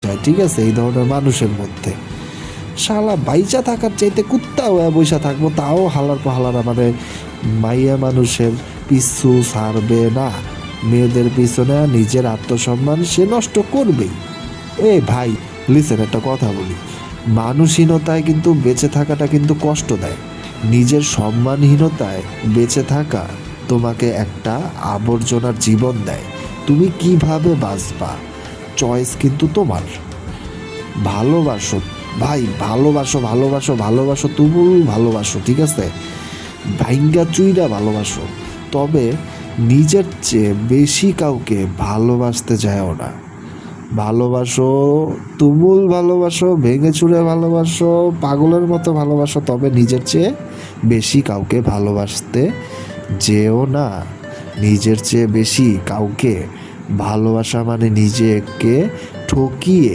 যায়, ঠিক আছে? এই ধরনের মানুষের মধ্যে শালা বাইচা থাকার চাইতে কুত্তা হয়ে বৈশা থাকবো, তাও হালার পর হালারা মানে মাইয়া মানুষের পিছু ছাড়বে না, মেয়েদের পিছনে নিজের আত্মসম্মান সে নষ্ট করবেই। এ ভাই লিসেন, একটা কথা বলি, মানুষহীনতায় কিন্তু বেঁচে থাকাটা কিন্তু কষ্ট দেয়। নিজের সম্মানহীনতায় বেঁচে থাকা তোমাকে একটা আবর্জনার জীবন দেয়। তুমি কিভাবে বাঁচবা চয়েস কিন্তু তোমার। ভালোবাসো ভাই, ভালোবাসো ভালোবাসো ভালোবাসো, তুমুল ভালোবাসো, ঠিক আছে? ভাইঙ্গা চুইরা ভালোবাসো, তবে নিজের চেয়ে বেশি কাউকে ভালোবাসতে যায়ও না। ভালোবাসো, তুমুল ভালোবাসো, ভেঙে চুরে ভালোবাসো, পাগলের মতো ভালোবাসো, তবে নিজের চেয়ে বেশি কাউকে ভালোবাসতে যেও না। নিজের চেয়ে বেশি কাউকে ভালোবাসা মানে নিজেকে ঠকিয়ে